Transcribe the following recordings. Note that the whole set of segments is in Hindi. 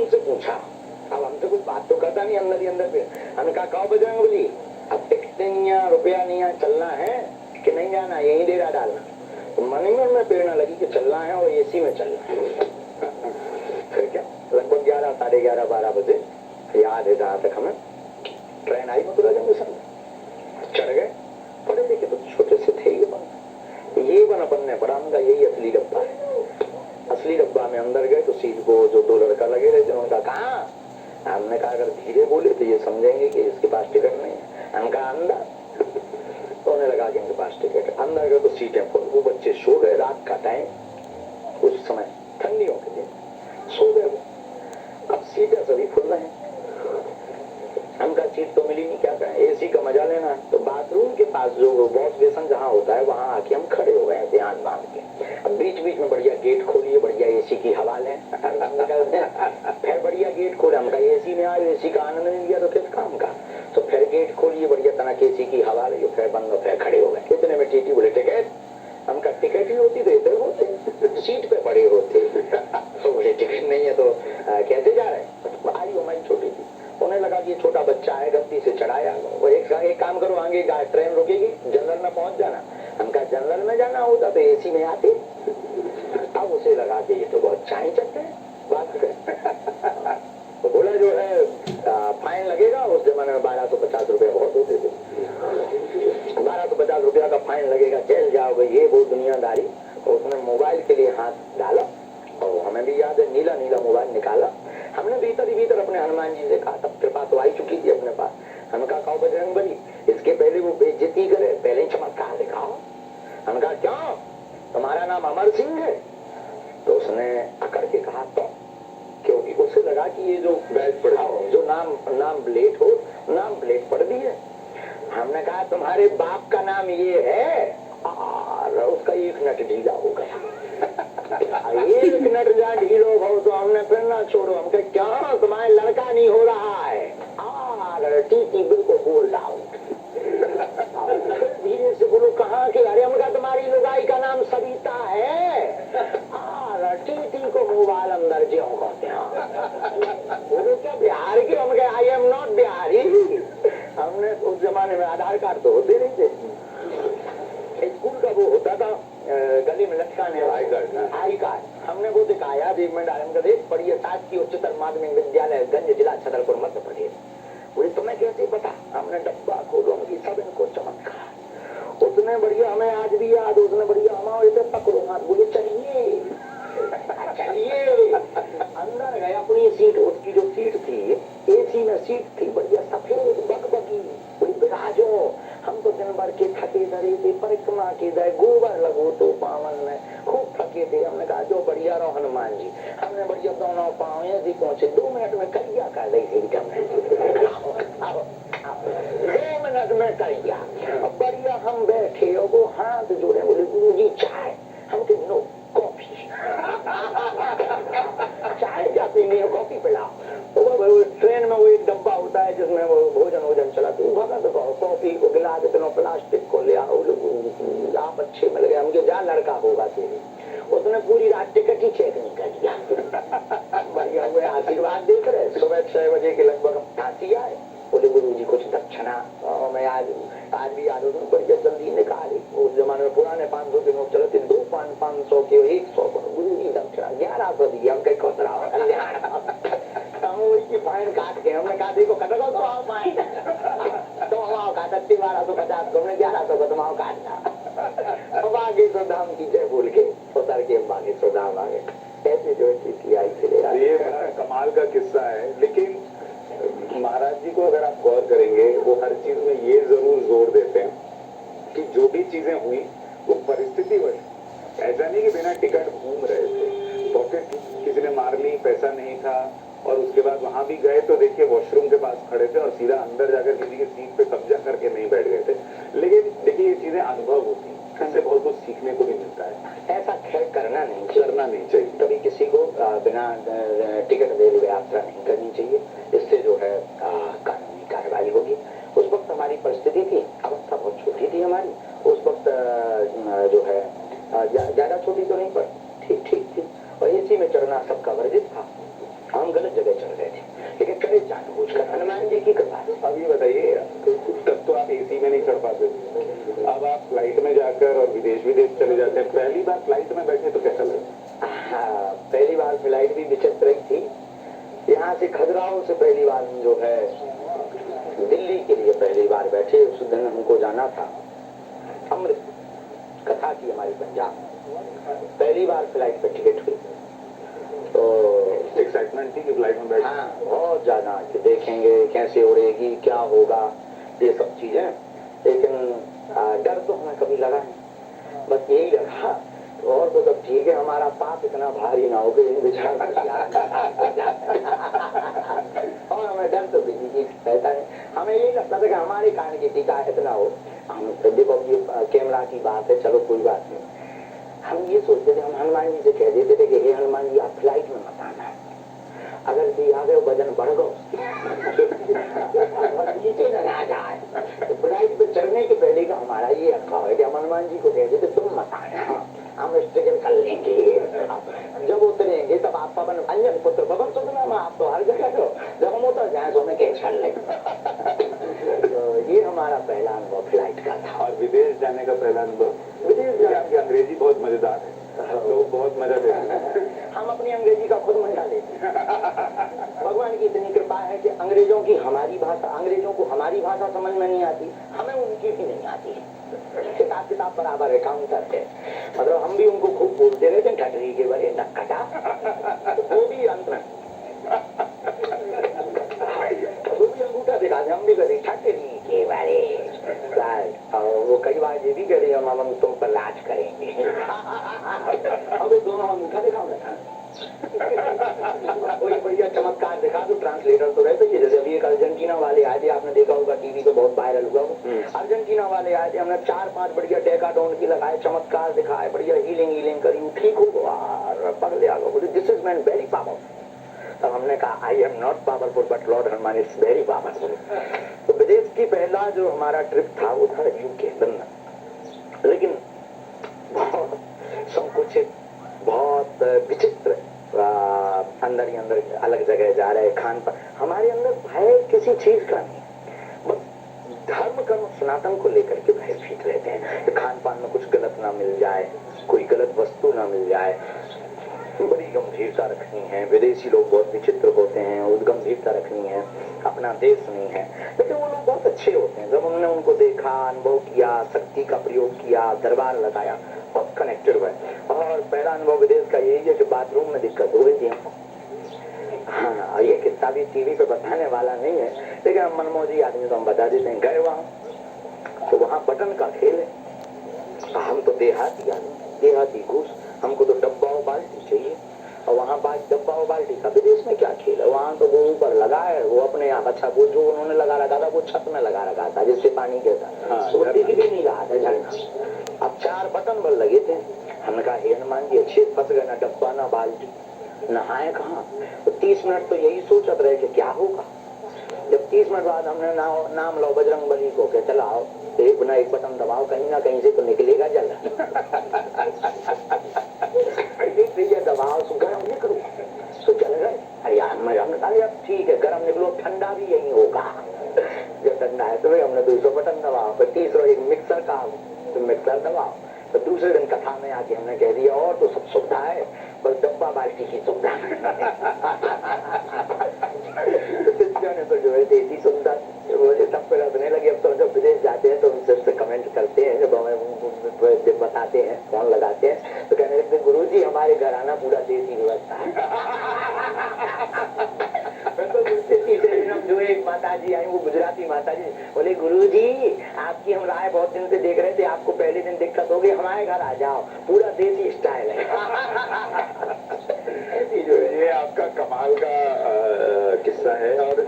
हमसे पूछा, अब हमसे कुछ बात तो करता नहीं, अंदर ही अंदर पे। हमने कहा कहो बजरंगबली, अब टिकट नहीं है, रुपया नहीं है, चलना है कि नहीं जाना, यही डेरा डालना। तो मन में प्रेरणा लगी कि चलना है और एसी में चलना है। फिर क्या, लगभग 11, साढ़े 11, 12 बजे याद है जहां तक हमें, ट्रेन आई मथुरा जंक्शन, चढ़ गए। पढ़े लिखे तो छोटे से थे ये बन अपन ने पढ़ा, उनका यही असली डब्बा है। असली डब्बा में अंदर गए तो सीट को जो 2 लड़का लगे रहे थे, उनका कहा, हमने कहा अगर धीरे बोले तो ये समझेंगे कि इसके पास टिकट नहीं है। हम कहा अंदर, तो उन्हें लगा कि इनके पास टिकट है। अंदर गए तो सीटें फुल, वो बच्चे सो गए, रात का टाइम, उस समय ठंडियों के दिन सो गए। अब सीटें सभी फुल रहे हैं, हमका सीट तो मिली नहीं, क्या करें, एसी का मजा लेना है। तो बाथरूम के पास जो वॉश बेसन जहाँ होता है वहां आके हम खड़े हो गए ध्यान बांध के। अब बीच बीच में बढ़िया गेट खोलिए, बढ़िया एसी की हवा लें। फिर बढ़िया गेट खोले, हमका एसी में आए, एसी का आनंद नहीं लिया तो किस काम का। तो फिर गेट खोलिए, बढ़िया तनक एसी की हवा लियो, फिर बंद, फिर खड़े हो गए। इतने में टीटी बोले टिकट, हमका टिकट ही होती तो इधर होते, सीट पे पड़े होते। तो बोले टिकट नहीं है तो कैसे जा रहे। आई हमारी छोटी थी, उन्हें लगा कि ये छोटा बच्चा है, गलती से चढ़ाया। वो एक काम करो, आगे ट्रेन रुकेगी, जनरल में पहुंच जाना। हम कहा जनरल में जाना होता तो एसी में आते। अब उसे लगा कि ये तो बहुत चाय चलते हैं बात। तो बोला जो है फाइन लगेगा। उस जमाने में 1250 रुपया बहुत होते थे, 1250 रुपया का फाइन लगेगा, चल जाओगे, ये वो दुनियादारी। उसने मोबाइल के लिए हाथ डाला, और हमें भी याद है नीला नीला मोबाइल निकाला। हमने भीतर ही भीतर अपने हनुमान जी से कहा, तब कृपा तो आई चुकी थी अपने पास। हमने कहा कहो बजरंगबली, इसके पहले वो बेइज्जती करे, पहले ही चमत्कार दिखाओ। हमने कहा क्यों, तुम्हारा नाम अमर सिंह है। तो उसने अकड़ के कहा तो, क्योंकि उसे लगा कि ये जो बैग पढ़ाओ, जो नाम ब्लेड हो, नाम ब्लेड पढ़ दी है। हमने कहा तुम्हारे बाप का नाम ये है, और उसका 1 मिनट ढीला हो गया। 1 मिनट जहाँ ढीलो भाव तो हमने फिर ना छोड़ो। हम कहे क्या तुम्हारे लड़का नहीं हो रहा है, और टीटी बिल्कुल बोल डाउट। धीरे से बोलो कहाँ के, अरे हमका तुम्हारी लुगाई का नाम सविता है, और टीटी को मोबाइल अंदर जो कहते हैं। बोलो क्या बिहार के, हम कहे आई एम नॉट बिहारी। हमने उस जमाने में आधार कार्ड तो होते नहीं थे, स्कूल का वो होता था गले में लटकाने वाला आई कार्ड। हमने वो दिखाया, 1 मिनट आराम कर, पढ़िए शासकीय उच्चतर माध्यमिक विद्यालय गंज, जिला छतरपुर, मध्य प्रदेश। बोले तुम्हें कैसे पता। हमने डब्बा खोलो, सब इनको चमत्कार। उसने बढ़िया, हमें आज भी याद, उसने बढ़िया हमारे पकड़ो हाथ, बोले चलिए चलिए। अंदर गए, अपनी सीट, उसकी जो सीट थी एसी में सीट थी, बढ़िया सफेद बकबकी, बिराजो। हम तो दिन भर के थके धरे थे, परिक्रमा के दे, गोबर लगो तो पावन में खूब थके थे। हमने कहा जो बढ़िया रहो हनुमान जी। हमने बढ़िया दोनों पाँव ऐसे पहुंचे, 2 मिनट में करिया कर दी सीट हमने। 2 मिनट में करिया, अब बढ़िया हम बैठे, और वो हाथ जोड़े, बोले गुरु जी चाय। हम कहे नो, कॉफी। चाय क्या पीनी है, कॉफी पिलाओ। तो वो ट्रेन में वो एक डब्बा होता है जिसमें वो भोजन चला, तो भगा तो कॉफी को गिला देते, प्लास्टिक को ले आओ, आप अच्छे मिल गए। हमके जा लड़का होगा तेरे। उसने पूरी रात टिकट ही चेक नहीं कर दिया। बढ़िया हुए, आशीर्वाद देख रहे। सुबह 6 बजे के लगभग हम फांसी आए। बोले गुरु जी कुछ दक्षिणा। मैं आज भी याद होता हूँ, बढ़िया जल्दी निकाली। उस जमाने में पुराने 500 के नोट चलते, 2 500 के 100 गुरु जी दक्षिणा 1100 दिया। हम कहीं खुसरा फाइन काट के हमने कहा देखो कटो तो आओ फाइन, तो आओ काट 1250 को, हमने 1100 को तुम आओ काटना। अब आगे तो धाम की जय बोल के उतर के बागे सुधाम आ गए। ऐसे जो आई थे। ये बड़ा कमाल का किस्सा है। लेकिन महाराज जी को अगर आप गौर करेंगे, वो हर चीज में ये जरूर जोर देते हैं कि जो भी चीजें हुई वो परिस्थिति वश, ऐसा नहीं कि बिना टिकट घूम रहे थे, पॉकेट किसी ने मार ली, पैसा नहीं था, और उसके बाद वहां भी गए तो देखिए वॉशरूम के पास खड़े थे और सीधा अंदर जाकर किसी की सीट पे कब्जा करके नहीं बैठ गए थे। लेकिन देखिए ये चीजें अनुभव होती हैं, इससे बहुत कुछ सीखने को भी मिलता है। ऐसा खेल करना नहीं चाहिए। कभी किसी को बिना टिकट दे हुए यात्रा नहीं करनी चाहिए। इससे जो है कानूनी कार्रवाई होगी। उस वक्त हमारी परिस्थिति थी, अवस्था बहुत छोटी थी हमारी उस वक्त, जो है ज्यादा छोटी तो नहीं पर ठीक थी, और एसी में चढ़ना सबका वर्जित था। हम गलत जगह चढ़ बार फ्लाइट भी विचित्र ही थी। यहाँ से खजुराहो से पहली बार जो है दिल्ली के लिए पहली बार बैठे। उस दिन हमको जाना था अमृत कथा की हमारी पंजाब, पहली बार फ्लाइट पे टिकट हुई तो एक्साइटमेंट थी कि फ्लाइट में बैठे। हाँ, बहुत ज्यादा कि देखेंगे कैसे उड़ेगी, क्या होगा, ये सब चीजें। लेकिन डर तो हमें कभी लगा नहीं, बस यही लगा और तो सब ठीक है, हमारा पाप इतना भारी ना हो कि बेचारा और हमें डर तो किसी चीज रहता है। हमें यही लगता था कि हमारे कारण की टीका इतना हो। हम देखो ये कैमरा की बात है, चलो कोई बात नहीं। हम ये सोचते थे, हम हनुमान जी से कह देते थे कि हे हनुमान जी आप फ्लाइट में मत आना, अगर भी आ गए वजन बढ़ गो नीचे न आ जाए। तो फ्लाइट पे चढ़ने के पहले का हमारा ये रखा है कि हम हनुमान जी को कह देते तुम मत आना, हम स्ट्रगल कर लेंगे। जब उतरेंगे तब आप पवन अंजन पुत्र पवन सुखनाम आप तो हर जगह हो, जब हम उतर जाए तो हमें कैच कर लेंगे। तो ये हमारा पहला अनुभव फ्लाइट का था। और विदेश जाने का पहला अनुभव? विदेश जाने आपकी अंग्रेजी बहुत मजेदार है, लोग बहुत मजा लेते हैं। हम अपनी अंग्रेजी का खुद मजा लेते हैं। भगवान की इतनी कृपा है कि अंग्रेजों की हमारी भाषा, अंग्रेजों को हमारी भाषा समझ में नहीं आती, हमें उनकी भी नहीं आती। हिसाब किताब बराबर है, काउंटर है, मतलब हम भी उनको खूब बोलते रहते ठटरी के बड़े नक्कटा, वो भी अंत में वो भी अंगूठा दिखाते, हम भी कभी ठटरी के बारे। और वो कई बार ये भी कह रही हम तुम पर लाज करेंगे। अब वो दोनों अंगूठा दिखाओ ना, कोई बढ़िया चमत्कार दिखा दो। ट्रांसलेटर तो रहते ही, जैसे अभी एक अर्जेंटीना वाले आए थे, आपने देखा होगा टीवी पे बहुत वायरल हुआ वो। अर्जेंटीना वाले आए थे, हमने 4-5 बढ़िया डेकाडोन की लगाए, चमत्कार दिखाए, बढ़िया हीलिंग करी, ठीक हो गया, पगले आ गए, बोले this is man very powerful. तब हमने कहा I am not powerful but Lord Hanuman is very powerful. तो विदेश की पहला जो हमारा ट्रिप था वो था यूके, लंदन। लेकिन बहुत संकुचित, बहुत विचित्र, अंदर ही अंदर अलग जगह जा रहे, खान पान, हमारे अंदर भय किसी चीज का नहीं, बस धर्म कर्म सनातन को लेकर के भयभीत रहते हैं कि खान पान में कुछ गलत ना मिल जाए, कोई गलत वस्तु ना मिल जाए, बड़ी गंभीरता रखनी है। विदेशी लोग बहुत विचित्र होते हैं, उस गंभीरता रखनी है, अपना देश नहीं है। लेकिन वो लोग बहुत अच्छे होते हैं। जब हमने उनको देखा, अनुभव किया, शक्ति का प्रयोग किया, दरबार लगाया, बहुत कनेक्टेड हुए। और पहला अनुभव विदेश का यही है कि बाथरूम में दिक्कत हो गई थी। हाँ, ये किस्सा भी टीवी पे बताने वाला नहीं है, लेकिन हम मनमोजी आदमी तो हम बता देते हैं। गए वहां तो वहां बटन का खेल है, हम तो देहाती आदमी, देहाती घूस, हमको तो डब्बा और बाल्टी चाहिए, और वहाँ डब्बा और बाल्टी का विदेश में क्या खेल है। वहाँ तो वो ऊपर लगा है, वो अपने यहाँ, अच्छा वो जो उन्होंने लगा रखा था वो छत में लगा रखा था जिससे पानी गिरता, वो दिख भी नहीं रहा था झरना। अब 4 बटन बल लगे थे। हमने कहा हे हनुमान जी अच्छे फंस गए, ना डब्बा ना बाल्टी, नहाए कहाँ। तो 30 मिनट तो यही सोचते रहे कि क्या होगा। जब 30 मिनट बाद हमने नाम लो बजरंग बली को के चलाओ, एक ना एक बटन दबाओ, कहीं ना कहीं से तो निकलेगा जल। दबाओ तो गर्म निकलो तो चल गए। अरे यार मैं अरे अब ठीक है, गर्म निकलो, ठंडा भी यही होगा। जब ठंडा है तो हमने दूसरा बटन दबाओ, फिर तीसरा एक मिक्सर का, तो मिक्सर दबाओ। तो दूसरे दिन कथा में आके हमने कह दिया और तो सब सुविधा है, बस डब्बा बाल्टी की सुविधा तो जो है देसी सुविधा मुझे सब पे रखने लगे। अब तो जब विदेश जाते हैं तो उनसे कमेंट करते हैं, जब हमें बताते हैं, फोन लगाते हैं तो कहने लगते गुरु जी हमारे घर आना पूरा देसी व्यवस्था है। तो तीसरे दिन हम जो एक माता जी आई, वो गुजराती माता जी बोले गुरु जी आपकी हम राय बहुत दिन से देख रहे थे, आपको पहले दिन दिक्कत होगी, हमारे घर आ जाओ, पूरा देसी स्टाइल है। ये आपका कमाल का किस्सा है। और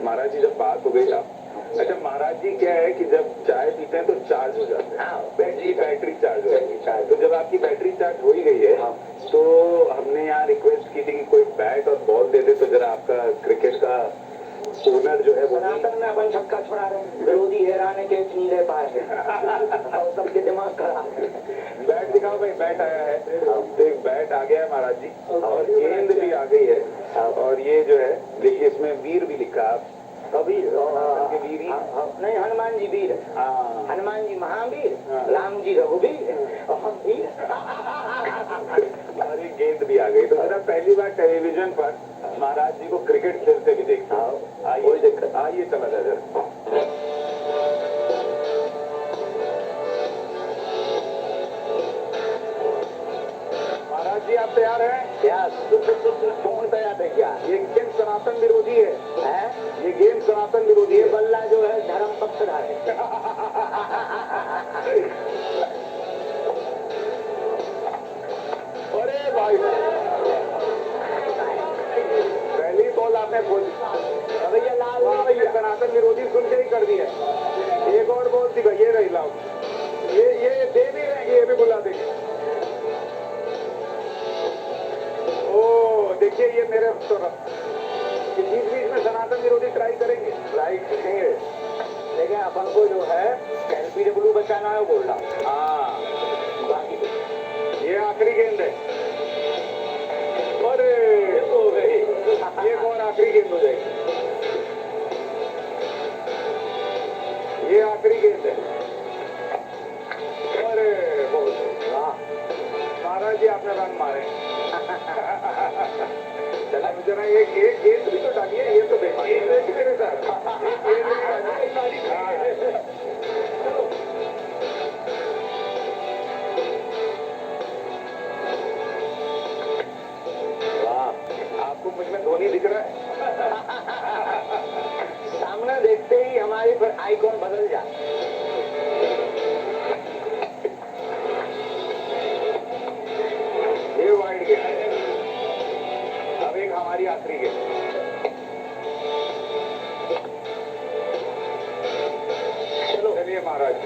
महाराज जी जब बात हो गई आप, अच्छा महाराज जी क्या है कि जब चाय पीते हैं तो चार्ज हो जाते हैं, बैटरी चार्ज हो जाती है। तो जब आपकी बैटरी चार्ज हो ही गई है तो हमने यहाँ रिक्वेस्ट की थी कि कोई बैट और बॉल दे दे, तो जरा आपका क्रिकेट का ओनर जो है वो सनातन में अपन छक्का छुड़ा रहे हैं, विरोधी हैरान के नहीं रह पाए और सबके दिमाग खराब है। बैट दिखाओ भाई, बैट आया है, तो एक बैट आ गया है महाराज जी, और गेंद भी आ गई है, और ये जो है देखिए इसमें वीर भी लिखा, कबीर के वीर ही। नहीं, हनुमान जी वीर, हाँ। हनुमान जी महावीर, हाँ। राम जी रघुवीर और हम वीर। हमारी गेंद भी आ गई। तो जरा पहली बार टेलीविजन पर महाराज जी को क्रिकेट खेलते भी देखते हैं। कोई दिक्कत आइए चला जाए जरा। महाराज जी आप तैयार हैं? क्या कौन तैयार है क्या? ये गेम सनातन विरोधी है। है ये गेम सनातन विरोधी ये है। बल्ला जो है धर्म पक्षधार है। अरे भाई पहली बॉल आपने खोल दी। भैया लाल वो आपने सनातन विरोधी सुन के ही कर दिया। एक और बॉल थी भाई, ये रही लाओ। ये दे भी रहेंगे, ये भी बुला देंगे। ओ देखिए ये मेरे तरफ बीच बीच में सनातन विरोधी ट्राई करेंगे। ट्राई करेंगे, लेकिन अपन को जो है एलपीडब्ल्यू बचाना है बोल रहा। हाँ बाकी ये आखिरी गेंद है। अरे हो गई। एक और आखिरी गेंद हो जाएगी। ये आखिरी गेंद है। अरे बहुत वाह, महाराज जी आपने रन मारे। चला जरा एक गेंद भी तो डालिए। ये तो देखिए मेरे साथ आपको मुझ में धोनी दिख रहा है। सामने देखते ही हमारी फिर आइकॉन बदल जाए। ये वाइड गेंद। अब एक हमारी आखिरी गेंद। चलो चलिए महाराज।